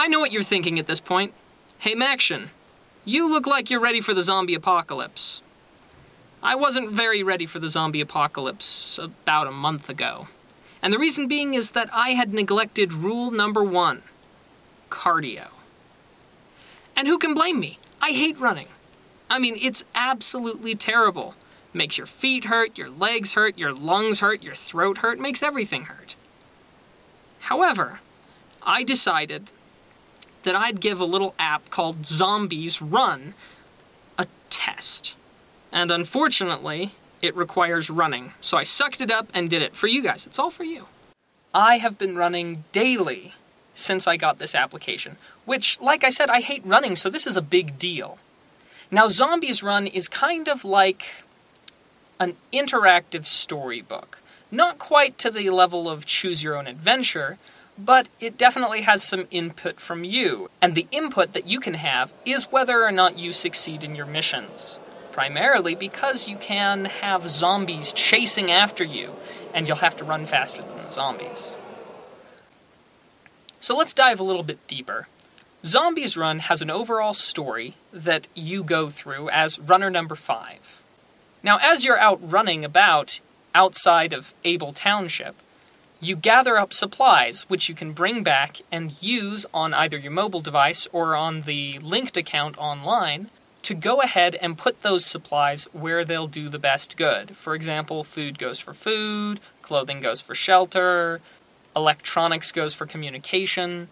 I know what you're thinking at this point. Hey Macktion, you look like you're ready for the zombie apocalypse. I wasn't very ready for the zombie apocalypse about a month ago. And the reason being is that I had neglected rule number 1, cardio. And who can blame me? I hate running. I mean, it's absolutely terrible. Makes your feet hurt, your legs hurt, your lungs hurt, your throat hurt, makes everything hurt. However, I decided that I'd give a little app called Zombies Run a test. And unfortunately, it requires running. So I sucked it up and did it for you guys. It's all for you. I have been running daily since I got this application, which, like I said, I hate running, so this is a big deal. Now, Zombies Run is kind of like an interactive storybook. Not quite to the level of Choose Your Own Adventure, but it definitely has some input from you. And the input that you can have is whether or not you succeed in your missions. Primarily because you can have zombies chasing after you, and you'll have to run faster than the zombies. So let's dive a little bit deeper. Zombies Run has an overall story that you go through as runner number 5. Now, as you're out running about outside of Able Township, you gather up supplies which you can bring back and use on either your mobile device or on the linked account online to go ahead and put those supplies where they'll do the best good. For example, food goes for food, clothing goes for shelter, electronics goes for communication,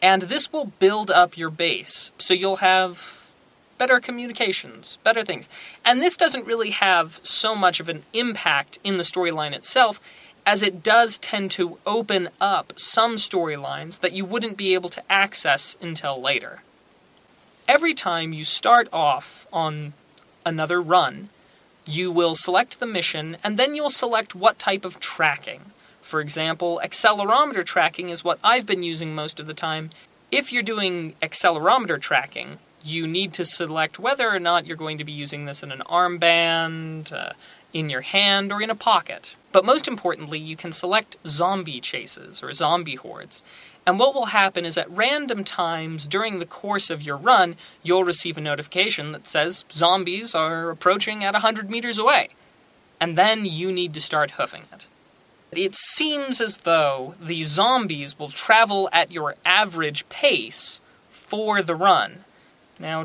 and this will build up your base, so you'll have better communications, better things. And this doesn't really have so much of an impact in the storyline itself, as it does tend to open up some storylines that you wouldn't be able to access until later. Every time you start off on another run, you will select the mission, and then you'll select what type of tracking. For example, accelerometer tracking is what I've been using most of the time. If you're doing accelerometer tracking, you need to select whether or not you're going to be using this in an armband, in your hand, or in a pocket. But most importantly, you can select zombie chases, or zombie hordes. And what will happen is at random times during the course of your run, you'll receive a notification that says zombies are approaching at 100 meters away. And then you need to start hoofing it. It seems as though the zombies will travel at your average pace for the run. Now,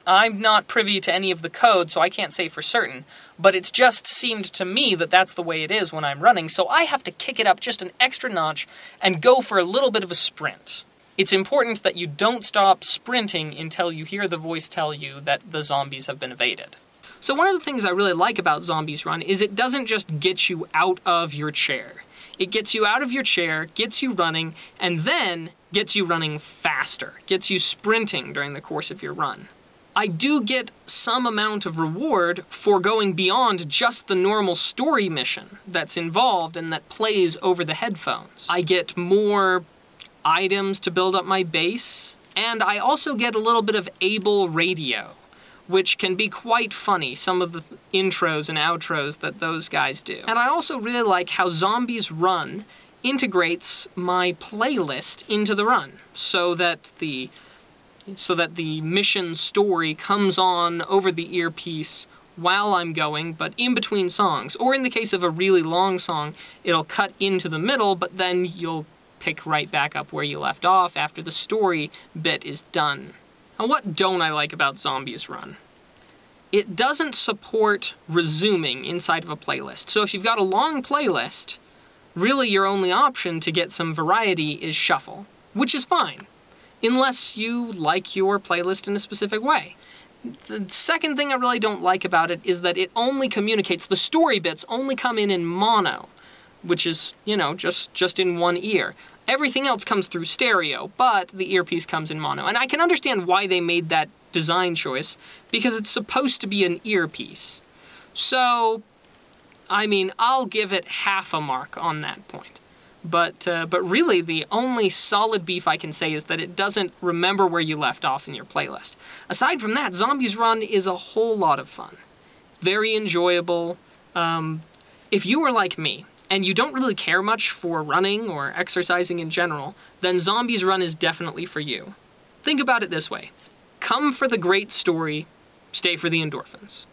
I'm not privy to any of the code, so I can't say for certain, but it's just seemed to me that that's the way it is when I'm running, so I have to kick it up just an extra notch and go for a little bit of a sprint. It's important that you don't stop sprinting until you hear the voice tell you that the zombies have been evaded. So one of the things I really like about Zombies Run is it doesn't just get you out of your chair. It gets you out of your chair, gets you running, and then gets you running faster, gets you sprinting during the course of your run. I do get some amount of reward for going beyond just the normal story mission that's involved and that plays over the headphones. I get more items to build up my base, and I also get a little bit of Able radio, which can be quite funny, some of the intros and outros that those guys do. And I also really like how Zombies Run integrates my playlist into the run, so that the mission story comes on over the earpiece while I'm going, but in between songs. Or in the case of a really long song, it'll cut into the middle, but then you'll pick right back up where you left off after the story bit is done. Now, what don't I like about Zombies Run? It doesn't support resuming inside of a playlist. So if you've got a long playlist, really your only option to get some variety is shuffle, which is fine, unless you like your playlist in a specific way. The second thing I really don't like about it is that it only communicates, the story bits only come in mono, which is, you know, just in one ear. Everything else comes through stereo, but the earpiece comes in mono. And I can understand why they made that design choice, because it's supposed to be an earpiece. So, I mean, I'll give it half a mark on that point. But really, the only solid beef I can say is that it doesn't remember where you left off in your playlist. Aside from that, Zombies Run is a whole lot of fun. Very enjoyable. If you were like me, and you don't really care much for running or exercising in general, then Zombies Run is definitely for you. Think about it this way. Come for the great story, stay for the endorphins.